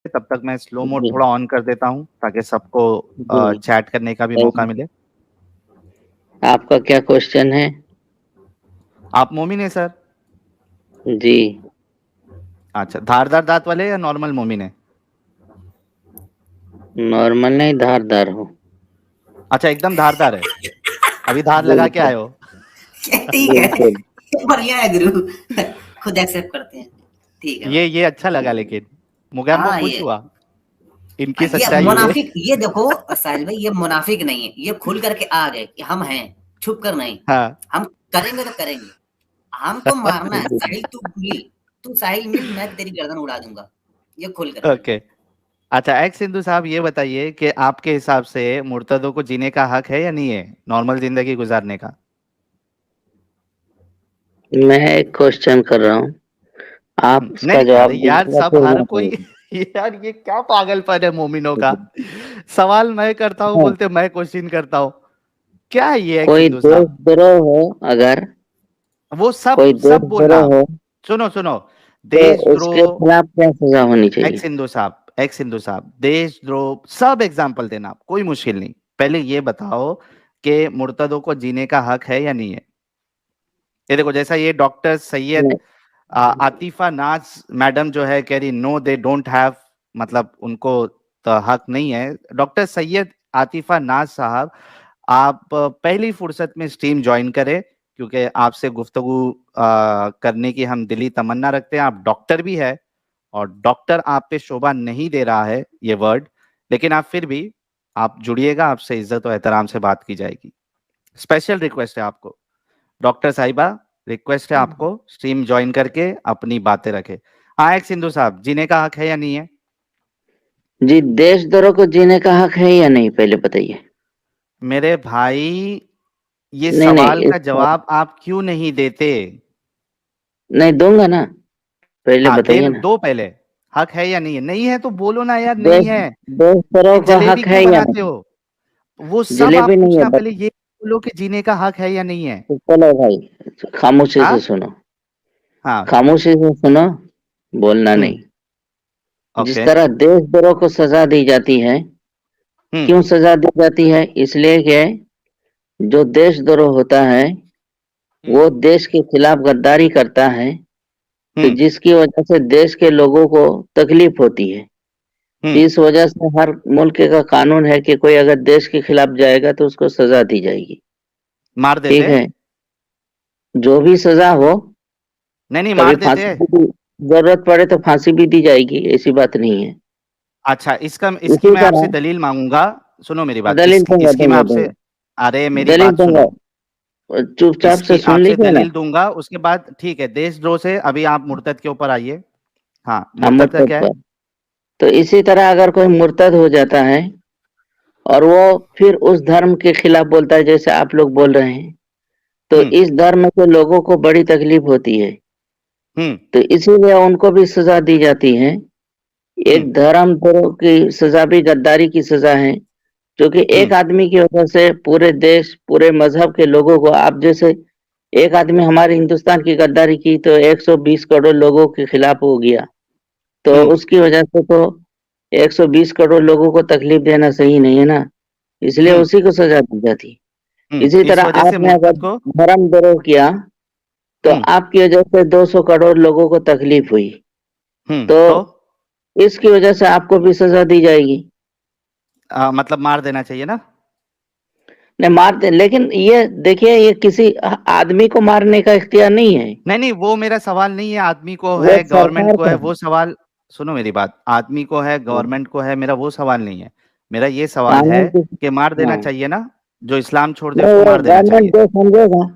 तब तक मैं स्लो मोड जी थोड़ा ऑन कर देता हूँ ताकि सबको जी। चैट करने का भी मौका मिले। आपका क्या क्वेश्चन है? आप मोमिन है सर? जी। अच्छा, धारदार दांत वाले या नॉर्मल मोमिन है? नॉर्मल नहीं, धारदार हो। अच्छा, एकदम धारदार है, अभी धार लगा के बिल्कुल आए हो। ठीक है, बिल्कुल। बढ़िया है गुरु। खुद एक्सेप्ट करते हैं। ठीक है भाई। ये अच्छा लगा, लेकिन मुगैम्बो हाँ खुश ये हुआ, इनकी ये सच्चाई पे। मुनाफिक, ये देखो साहिल भाई, ये मुनाफिक नहीं है, ये खुल करके आ गए कि हम हैं, छुप कर नहीं। हाँ। हम करेंगे तो करेंगे, हमको मारना है। साहिल तू साहिल मिल, मैं तेरी गर्दन उड़ा दूंगा, ये खुल कर बोल रहा ओके। अच्छा, एक्स सिंधु साहब, ये बताइए कि आपके हिसाब से मुर्तदों को जीने का हक है या नहीं है, नॉर्मल जिंदगी गुजारने का? मैं एक क्वेश्चन कर रहा हूँ, आप नहीं उसका नहीं, अरे जवाब यार, दीजिएगा सब फिर हर मैं कोई कहूँगा। यार ये क्या पागलपन है मोमिनों का। सवाल मैं करता हूँ, हाँ, बोलते मैं क्वेश्चन करता हूँ। क्या है ये एक्स कोई सिंधु साहब? देशद्रोह हो, अगर वो सब कोई सब बोलना देशद्रोह आप। हो सुनो सुनो, तो उसके देशद्रोह। खिलाफ क्या सजा होनी चाहिए? एक्स सिंधु साहब, देशद्रोह सब एग्जाम्पल देना आप, कोई मुश्किल नहीं। पहले ये बताओ कि मुर्तदों को जीने का हक है या नहीं है। ये देखो, जैसा ये डॉक्टर सैयद नहीं। आतिफा नाज मैडम जो है, कह रही नो दे डोंट हैव, मतलब उनको तो हक नहीं है। डॉक्टर सैयद आतिफा नाज साहब, आप पहली फुर्सत में स्ट्रीम ज्वाइन करें, क्योंकि आपसे गुफ्तगू करने की हम दिली तमन्ना रखते हैं। आप डॉक्टर भी है, और डॉक्टर आप पे शोभा नहीं दे रहा है ये वर्ड, लेकिन आप फिर भी आप जुड़िएगा, आपसे इज्जत और एहतराम से बात की जाएगी। स्पेशल रिक्वेस्ट है आपको, डॉक्टर साहिबा, रिक्वेस्ट है आपको, स्ट्रीम ज्वाइन करके अपनी बातें रखे। हाँ, एक सिंधु साहब, जीने का हक है या नहीं है? जी, देशद्रोह को जीने का हक है या नहीं, पहले बताइए। मेरे भाई, ये नहीं नहीं, सवाल का इसका जवाब आप क्यों नहीं देते? नहीं दूंगा ना, पहले हाँ, बताइए ना। दो पहले। हक है या नहीं है? नहीं है तो बोलो ना यार, नहीं देश है। देशद्रोह ये का जलेबी हक है क्यों या बनाते नहीं? हो? वो सब जलेबी आप नहीं है, पूछना, पहले ये बोलो कि जीने का हक है या नहीं है। तो चलो भाई, खामोशी से हाँ सुनो। हाँ। खामोशी से सुनो, बोलना हम्म। नहीं। जिस ओके। तरह देशद्रोह को सजा दी जाती है, हम्म। क्यों सजा दी जाती है? इसलिए कि जो देशद्रोह होता है हम्म। वो देश के खिलाफ गद्दारी करता है, तो हम्म। जिसकी वजह से देश के लोगों को तकलीफ होती है। हम्म। इस वजह से हर मुल्क का कानून है कि कोई अगर देश के खिलाफ जाएगा तो उसको सजा दी जाएगी। मार ठीक देते? है, जो भी सजा हो, नहीं नहीं, कभी मार देते फांसी हैं। भी जरूरत पड़े तो फांसी भी दी जाएगी, ऐसी बात नहीं है। अच्छा, इसकी इसी मैं आपसे तरह दलील मांगूंगा। सुनो मेरी बात, दलील दूंगा इसकी मैं दूंगा आपसे, दूंगा, अरे मेरी दलील बात दूंगा। सुनो। चुपचाप से इसकी सुन आपसे लीजिए ना। दलील दूंगा, उसके बाद ठीक है, देशद्रोह से अभी आप मुर्तद के ऊपर आइए। हाँ, हाँ, मुर्तद का मुर्तद क्या है? पर। तो इसी तरह अगर कोई मुर्तद हो जाता है और वो फिर उस धर्म के खिलाफ बोलता है, जैसे आप लोग बोल रहे हैं, तो हम्म। इस धर्म के लोगों को बड़ी तकलीफ होती है। हम्म। तो इसीलिए उनको भी सजा दी जाती है। हम्म। एक धर्मद्रोह की सजा भी गद्दारी की सजा है, क्योंकि हम्म। एक आदमी की वजह से पूरे देश, पूरे मजहब के लोगों को, आप जैसे एक आदमी हमारे हिंदुस्तान की गद्दारी की तो 120 करोड़ लोगों के खिलाफ हो गया, तो हम्म। उसकी वजह से तो 120 करोड़ लोगों को तकलीफ देना सही नहीं है ना, इसलिए हम्म। उसी को सजा दी जाती। इसी इस तरह वजह से आपने अगर मुर्तद को। धर्मद्रोह किया तो हम्म। आपकी वजह से 200 करोड़ लोगों को तकलीफ हुई, तो तो इसकी वजह से आपको भी सजा दी जाएगी। मतलब मार देना चाहिए ना? नहीं मारते, लेकिन ये देखिए, ये किसी आदमी को मारने का इख्तियार नहीं है, नहीं नहीं, वो मेरा सवाल नहीं है, आदमी को वो है, गवर्नमेंट सरकार को का है, है। वो सवाल। सुनो मेरी बात, आदमी को है, हाँ, गवर्नमेंट को है, मेरा वो सवाल नहीं है। मेरा ये सवाल है कानून की। कि मार देना हाँ, चाहिए ना? जो इस्लाम छोड़ दे नहीं उसको वो मार देना गवर्नमेंट चाहिए। जो समझेगा,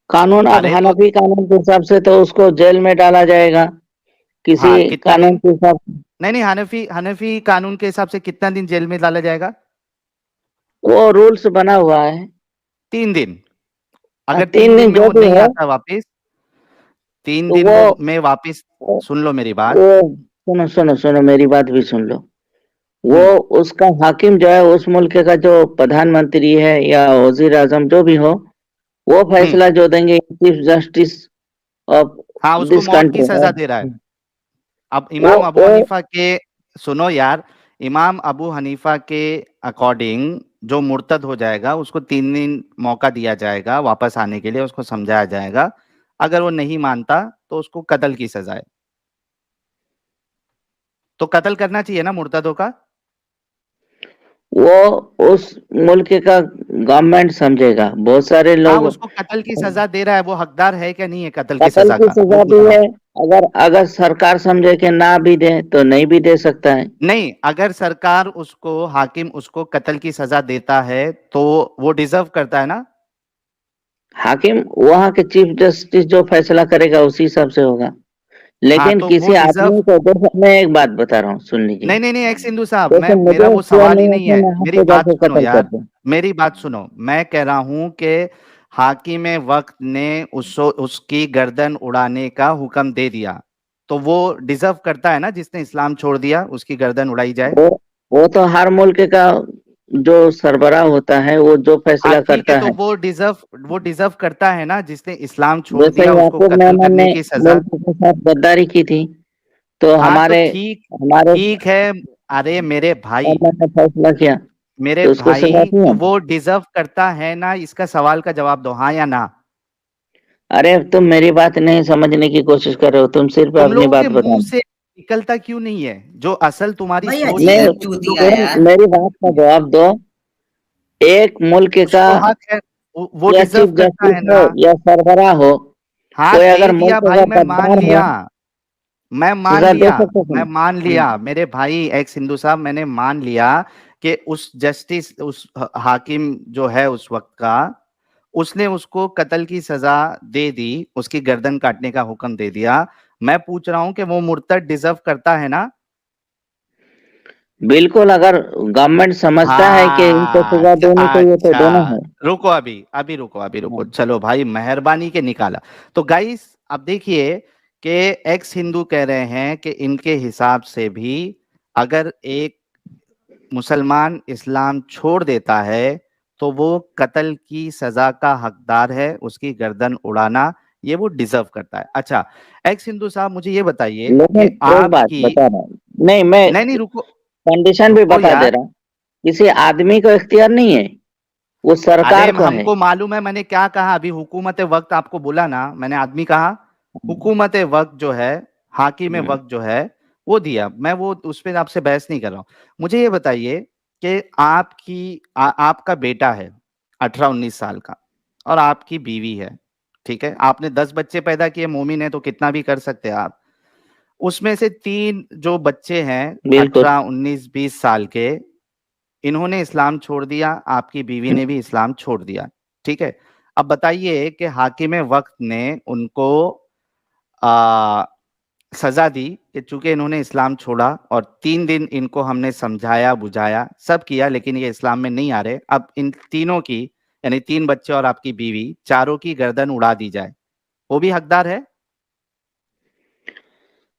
कानून अब अरे तो हनफी कानून के हिसाब से तो उसको जेल में डाला जाएगा, किसी हाँ, कितना कानून दिन? के हिसाब से नहीं नहीं, हनफी हनफी कानून के हिसाब से कितना दिन जेल में डाला जाएगा? वो रूल्स बना हुआ है। 3 दिन। हाँ, अगर तीन 3 दिन दिन में जो वो भी नहीं है, आता वापिस, तीन तो दिन वो में वापिस, सुन लो मेरी बात। वो सुनो सुनो सुनो, मेरी बात भी सुन लो। वो हम्म। उसका हाकिम जो है, उस मुल्क का जो प्रधानमंत्री है या वजीर आजम जो भी हो, वो हम्म। फैसला जो देंगे, चीफ जस्टिस ऑफ हाँ, उसको दिस मौत की कंट्री, सजा दे रहा है। अब वो इमाम अबू वो हनीफा के सुनो यार, इमाम अबू हनीफा के अकॉर्डिंग जो मुर्तद हो जाएगा उसको 3 दिन मौका दिया जाएगा वापस आने के लिए, उसको समझाया जाएगा। अगर वो नहीं मानता तो उसको कत्ल की सजा है। तो कत्ल करना चाहिए ना मुर्तदों का? वो उस मुल्क का गवर्नमेंट समझेगा। बहुत सारे हाँ, लोग उसको कत्ल की सजा दे रहा है, वो हकदार है क्या नहीं है कत्ल की कत्ल सजा की का, वो सजा पूछ भी रहा है। हूँ। अगर अगर सरकार समझे कि ना भी दे तो नहीं भी दे सकता है। नहीं, अगर सरकार उसको, हाकिम उसको कत्ल की सजा देता है तो वो डिजर्व करता है ना? हाकिम वहां के चीफ जस्टिस जो फैसला करेगा उसी हिसाब से होगा। हाँ, लेकिन तो वो किसी डिजर्व। आदमी को, देखो मैं एक बात बता रहा हूँ, सुन लीजिए। नहीं नहीं नहीं, एक्स हिंदू साहब, मैं, जैसे मेरा मुझे वो किया सवाल ही नहीं है नहीं तो है, मैं मेरी आपको बात जाके सुनो कत्ल कर यार। दूं। मेरी बात सुनो, मैं कह रहा हूं कि हाकिम वक्त ने उसकी गर्दन उड़ाने का हुक्म दे दिया, तो वो डिजर्व करता है ना, जिसने इस्लाम छोड़ दिया उसकी गर्दन उड़ाई जाए। वो वो तो हर मुल्क का जो सरबराह होता है वो जो हाँ फैसला ठीक है, करता तो है। वो डिजर्व करता है ना, जिसने इस्लाम छोड़ जैसे दिया उसको याकूब कत्ल मेमन करने ने की सजा। मुल्क के साथ गद्दारी की थी, तो हाँ तो हमारे ठीक, हमारे ठीक है। अरे मेरे भाई, गवर्नमेंट ने फैसला किया मेरे तो उसको सजा भाई, दी तो है। वो डिजर्व करता है ना, इसका सवाल का जवाब दो, हाँ या ना। अरे तुम मेरी बात नहीं समझने की कोशिश कर रहे हो, तुम सिर्फ तुम अपनी लोगों के बात बता मुंह रहे से निकलता क्यों नहीं है जो असल तुम्हारी भाई सोच है, हो। अजीब वो जो चूतिया है, तुम यार। मेरी बात का जवाब दो। एक मुल्क का उसको हक है, वो या डिजर्व चीफ करता जस्टिस है हो ना। या सरबराह हो, हाँ कोई दे अगर दिया मुल्क भाई, का मैं मान गद्दार हो, लिया, मैं मान सजा दे लिया, सकते मैं तुम। मान लिया मेरे भाई एक्स हिंदू साहब, मैंने मान लिया कि उस जस्टिस, उस हाकिम जो है उस वक्त का, उसने उसको कत्ल की सजा दे दी, उसकी गर्दन काटने का हुक्म दे दिया। मैं पूछ रहा हूं कि वो मुर्तद डिजर्व करता है ना? बिल्कुल, अगर गवर्नमेंट समझता है कि इनको हाँ, सजा देनी चाहिए तो देना अच्छा, है। रुको अभी, अभी रुको, अभी रुको, हाँ। चलो भाई, मेहरबानी के निकाला। तो गाइस अब देखिए कि एक्स हिंदू कह रहे हैं कि इनके हिसाब से भी अगर एक मुसलमान इस्लाम छोड़ देता है तो वो कत्ल की सजा का हकदार है, उसकी गर्दन उड़ाना ये वो डिजर्व करता है। अच्छा, एक्स हिंदू साहब मुझे ये बताइए लेकिन कि एक बात आपकी, बता रहा हूँ, नहीं मैं नहीं नहीं रुको, कंडीशन भी रुको बता दे यार। रहा हूँ। किसी आदमी को इख्तियार नहीं है, वो अरे सरकार को है। हमको मालूम है, मैंने क्या कहा अभी, हुकूमत वक्त आपको बोला ना, मैंने आदमी कहा। हुकूमत वक्त जो है, हाकिम हम्म। वक्त जो है, वो दिया, मैं वो उस पर आपसे बहस नहीं कर रहा हूँ। मुझे ये बताइए कि आपका बेटा है 18-19 साल का, और आपकी बीवी है, ठीक है, आपने 10 बच्चे पैदा किए, मोमिन है तो कितना भी कर सकते हैं आप। उसमें से 3 जो बच्चे हैं बिल्कुल। 18, 19, 20 साल के, इन्होंने इस्लाम छोड़ दिया, आपकी बीवी ने भी इस्लाम छोड़ दिया, ठीक है। अब बताइए कि हाकिम वक्त ने उनको आ, सजा दी कि चूंकि इन्होंने इस्लाम छोड़ा और 3 दिन इनको हमने समझाया बुझाया सब किया, लेकिन ये इस्लाम में नहीं आ रहे, अब इन तीनों की, यानी 3 बच्चे और आपकी बीवी, चारों की गर्दन उड़ा दी जाए, वो भी हकदार है?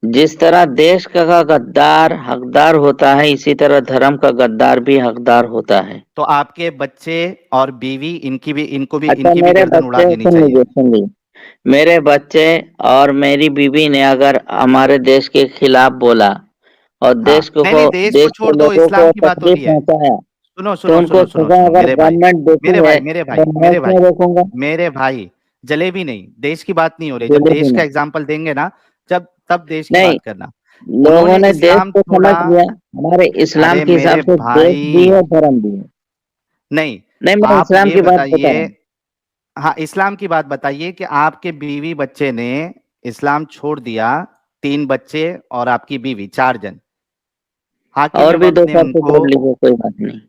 जिस तरह देश का गद्दार हकदार होता है, इसी तरह धर्म का गद्दार भी हकदार होता है। तो आपके बच्चे और बीवी, अच्छा, इनकी भी मेरे गर्दन उड़ा बच्चे, देनी सुन चाहिए। लीजिए सुन लीजिए, मेरे बच्चे और मेरी बीवी ने अगर हमारे देश के खिलाफ बोला और हाँ, नहीं नहीं, देश को देश के छोड़ दो, लोगों इस्लाम को की बात हो तकलीफ रही है। पहुंचाया, सुनो तो सुनो उनको सुनो सुनो सजा सुनो, अगर मेरे भाई, गवर्नमेंट देती मेरे है भाई, मेरे तो भाई, मैं मेरे भाई, क्यों रोकूंगा। मेरे भाई, जलेबी नहीं, देश की बात नहीं हो रही, जब बोले भी देश का नहीं। एग्जाम्पल देंगे ना, जब तब देश की नहीं, बात करना। लोगों उन्होंने ने देश इस्लाम को समझ छोड़ा। लिया, हमारे इस्लाम अरे के हिसाब मेरे से देश भी भाई, है, धर्म भी है। नहीं, नहीं, मैं आप इस्लाम ये की बात बता रहा बताइए, हूँ। हाँ इस्लाम की बात बताइए कि आपके बीवी बच्चे ने इस्लाम छोड़ दिया, 3 बच्चे और आपकी बीवी, 4 जन, हाकिम और भी वक्त दो ने चार को उनको, जोड़ लीजिए, कोई बात नहीं।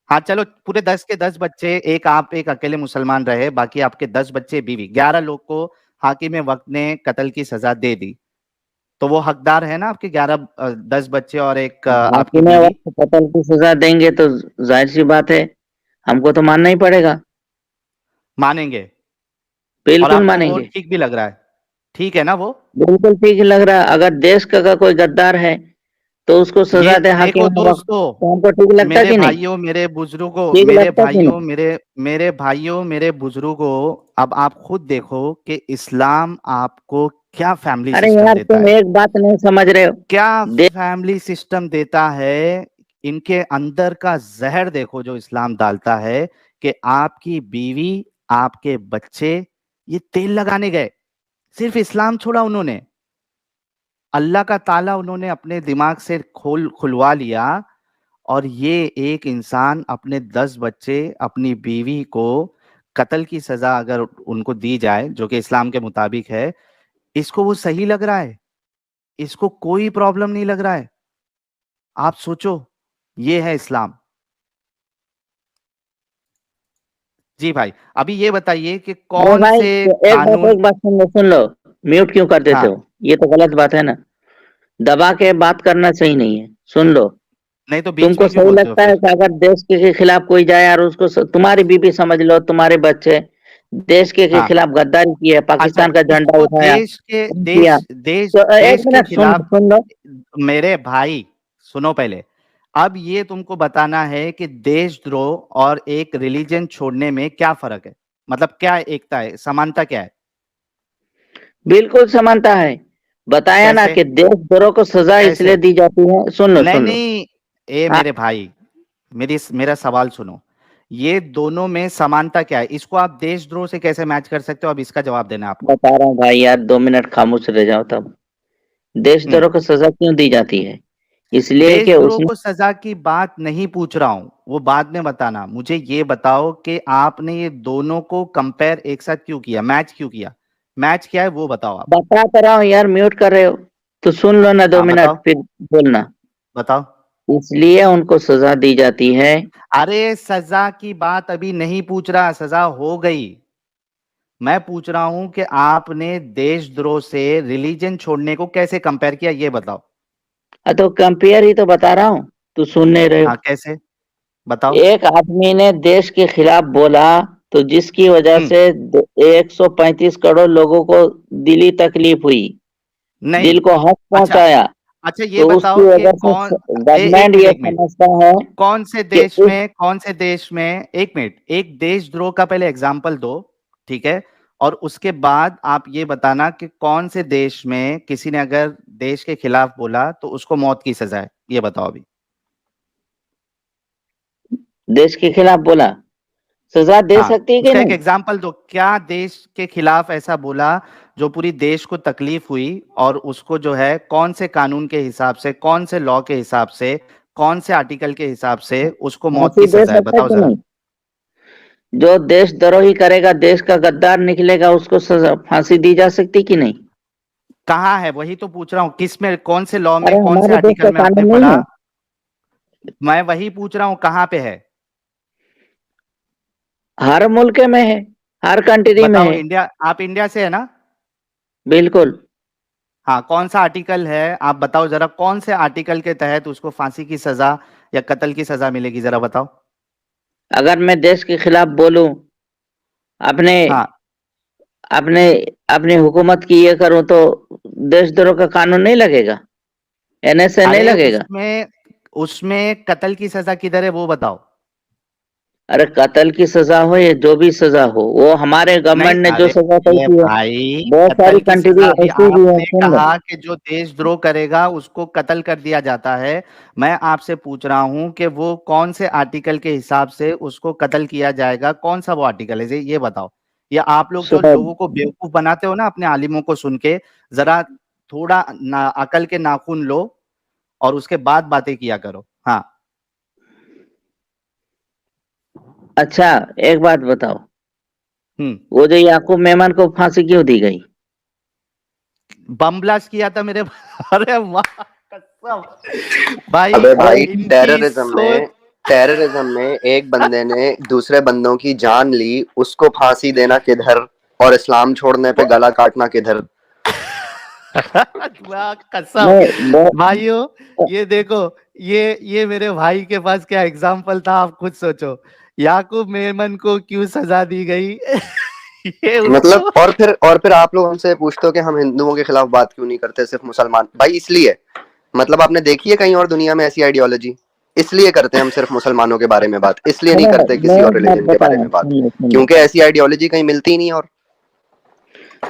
हाँ चलो, पूरे 10 के 10 बच्चे, एक आप एक अकेले मुसलमान रहे, बाकी आपके 10 बच्चे बीवी, 11 लोग को हाकिम वक्त ने कत्ल की सजा दे दी, तो वो हकदार है ना आपके 10 बच्चे और एक आपकी हाकिम बीवी? वक्त कत्ल की सजा देंगे तो जाहिर सी बात है, हमको तो मानना ही पड़ेगा। मानेंगे? और बिल्कुल आपको वो मानेंगे। ठीक भी लग रहा है? ठीक है ना वो? बिल्कुल ठीक लग रहा है। अगर देश का कोई गद्दार है तो उसको ये सजा दे देखो हाकिम वक्त, दोस्तों, तो हमको ठीक लगता मेरे कि नहीं? भाइयों, मेरे बुजुर्गों, ठीक मेरे लगता कि भाइयों, नहीं? मेरे भाइयों, मेरे बुजुर्गों, अब आप खुद देखो कि इस्लाम आपको क्या फैमिली अरे सिस्टम यार देता तुम है, एक बात नहीं समझ रहे हो। क्या दे फैमिली सिस्टम देता है। इनके अंदर का जहर देखो जो इस्लाम डालता है, कि आपकी बीवी, आपके बच्चे, ये तेल लगाने गए, सिर्फ इस्लाम छोड़ा उन्होंने, अल्लाह का ताला उन्होंने अपने दिमाग से खुलवा लिया, और ये एक इंसान अपने 10 बच्चे, अपनी बीवी को कत्ल की सजा अगर उनको दी जाए, जो कि इस्लाम के मुताबिक है, इसको वो सही लग रहा है, इसको कोई प्रॉब्लम नहीं लग रहा है। आप सोचो, ये है इस्लाम। जी भाई, अभी ये बताइए कि अरे कौन भाई से एक कानून। बात सुन लो। म्यूट क्यों कर देते हाँ, हो? ये तो गलत बात है ना। दबा के बात करना सही नहीं है। सुन लो। नहीं तो बीच तुमको में क्यों सही बोलते हो लगता है फिर। कि अगर देश के खिलाफ कोई जाए और उसको तुम्हारी बीबी समझ लो, तुम्हारे बच्चे देश के हाँ, खिलाफ गद्दारी की है, अच्छा, पाकिस्तान का झंडा इसको उठाया, देश के खून किया, देश देश तो एक देश के मिनट खिलाफ। सुन लो। मेरे भाई सुनो पहले, अब ये तुमको बताना है कि देशद्रोह और एक रिलीजन छोड़ने में क्या फर्क है, मतलब क्या एकता है, समानता क्या है। बिल्कुल समानता है। बताया ना कैसे, कि देशद्रोह को सजा इसलिए कैसे। दी जाती है। सुन लो नहीं सुन लो। नहीं, ए हाँ, मेरे भाई, मेरा सवाल सुनो। ये दोनों में समानता क्या है, इसको आप देशद्रोह से कैसे मैच कर सकते हो, अब इसका जवाब देना है आपको। बता रहा हूँ भाई यार, 2 मिनट खामोश रह जाओ तब। हम्म देशद्रोह को सजा क्यों दी जाती है? इसलिए कि देशद्रोह उसने को सजा की बात नहीं पूछ रहा हूं, वो बाद में बताना, मुझे ये बताओ कि आपने ये दोनों को कंपेयर एक साथ क्यों किया, मैच क्यों किया, मैच क्या है वो बताओ आप। बता तो रहा हूँ यार, म्यूट कर रहे हो। तो सुन लो ना, दो हाँ मिनट बताओ, फिर बोलना। बताओ। इसलिए उनको सजा दी जाती है। अरे सजा की बात अभी नहीं पूछ रहा, सजा हो गई। मैं पूछ रहा हूं कि आपने देशद्रोह से रिलीजन छोड़ने को कैसे कंपेयर किया, ये बताओ। तो कंपेयर ही तो बता रहा हूँ, तू सुन नहीं रहे हो। हाँ कैसे, बताओ। एक आदमी ने देश के खिलाफ बोला, तो जिसकी वजह हम्म से 135 करोड़ लोगों को दिली तकलीफ हुई, नहीं, दिल को हक अच्छा, पहुंचाया। अच्छा ये तो बताओ उसकी कि वजह कौन, से एक गवर्नमेंट मिनट, ये एक मिनट, समझता है कौन से कि देश इस में, कौन से देश में, एक मिनट, एक देशद्रोह का पहले एग्जांपल दो, ठीक है, और उसके बाद आप ये बताना कि कौन से देश में किसी ने अगर देश के खिलाफ बोला तो उसको मौत की सजा है, ये बताओ अभी। देश के खिलाफ बोला, सजा दे हाँ, सकती है कि उसका एक नहीं? एग्जाम्पल दो, क्या देश के खिलाफ ऐसा बोला जो पूरी देश को तकलीफ हुई, और उसको जो है कौन से कानून के हिसाब से, कौन से लॉ के हिसाब से, कौन से आर्टिकल के हिसाब से उसको मौत फांसी की दे सजा है, सकता है बताओ कि जरा। नहीं? जो देशद्रोही करेगा, देश का गद्दार निकलेगा, उसको सजा फांसी दी जा सकती कि नहीं? कहाँ है, वही तो पूछ रहा हूँ, किस में, कौन से लॉ में, अरे कौन से हमारे देश का आर्टिकल में आपने कानून नहीं पढ़ा। है? मैं वही पूछ रहा हूँ, कहाँ पे है। हर मुल्क में है, हर कंट्री में बताओ, है। इंडिया, आप इंडिया से है ना। बिल्कुल। हाँ, कौन सा आर्टिकल है, आप बताओ जरा, कौन से आर्टिकल के तहत उसको फांसी की सजा या कत्ल की सजा मिलेगी, जरा बताओ। अगर मैं देश के खिलाफ बोलूं, अपने हाँ, अपने अपनी हुकूमत की ये करूं, तो देशद्रोह का कानून नहीं लगेगा? एनएसए नहीं अरे लगेगा? उसमें उसमें कत्ल की सजा किधर है वो बताओ। अरे कत्ल की सजा हो या जो भी सजा हो, वो हमारे नहीं, गवर्नमेंट ने जो अरे सजा तय ये की है। भाई, बहुत सारी कत्ल की कंट्री सजा अभी ऐसी भी है, आपने सुन लो। कहा कि जो देशद्रोह करेगा उसको कत्ल कर दिया जाता है। मैं आपसे पूछ रहा हूं कि वो कौन से आर्टिकल के हिसाब से उसको कत्ल किया जाएगा, कौन सा वो आर्टिकल है, ये बताओ। या आप लोग जो सुनो, लोगों को बेवकूफ बनाते हो ना अपने आलिमों को सुन के, जरा थोड़ा अकल के नाखून लो और उसके बाद बातें किया करो। हाँ, अच्छा एक बात बताओ, हम्म वो जो याकूब मेमन को फांसी क्यों दी गई? बम ब्लास्ट किया था मेरे अरे वाह, कसम भाई, अबे भाई, इनकी सोच। टेररिज्म में एक बंदे ने दूसरे बंदों की जान ली, उसको फांसी देना किधर, और इस्लाम छोड़ने पे गला काटना किधर। वाह, कसम नहीं भाइयों, ये देखो, ये मेरे भाई के पास क्या एग्जाम्पल था, आप खुद सोचो, याकूब मेमन को क्यों सजा दी गई ये मतलब उसको। और फिर आप लोग हमसे पूछते हो कि हम हिंदुओं के खिलाफ बात क्यों नहीं करते, सिर्फ मुसलमान भाई, इसलिए मतलब आपने देखी है कहीं और दुनिया में ऐसी आइडियोलॉजी? इसलिए करते हैं हम सिर्फ मुसलमानों के बारे में बात, इसलिए नहीं सुनो, करते मैं किसी और एक बात रिलीजन के बता बारे रहा हूँ, में बात, सुन लो सुन लो। क्योंकि ऐसी आइडियोलॉजी कहीं मिलती ही नहीं। और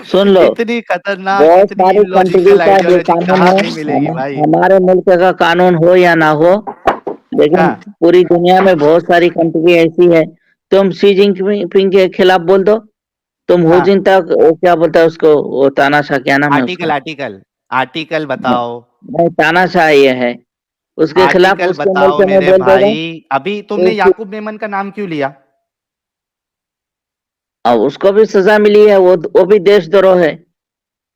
सुन लो, इतनी खतरनाक, बहुत इतनी सारी कंट्री इलॉजिकल का जो आइडियोलॉजी कानून कहाँ है, नहीं मिलेगी भाई। हमारे मुल्क का कानून हो या ना हो, लेकिन हाँ पूरी दुनिया में बहुत सारी कंट्री ऐसी है। तुम शी जिनपिंग के खिलाफ बोल दो, तुम हु हाँ, जिनताओ, वो क्या बोलता है उसको, वो तानाशाह, क्या नाम है आर्टिकल उसका? आर्टिकल आर्टिकल बताओ। नहीं, तानाशाह ये है, उसके खिलाफ आर्टिकल उसके बताओ मुल्क में मेरे बोल देगा। भाई। अभी तुमने याकूब मेमन का नाम क्यों लिया? और उसको भी सजा मिली है, वो भी देशद्रोह है।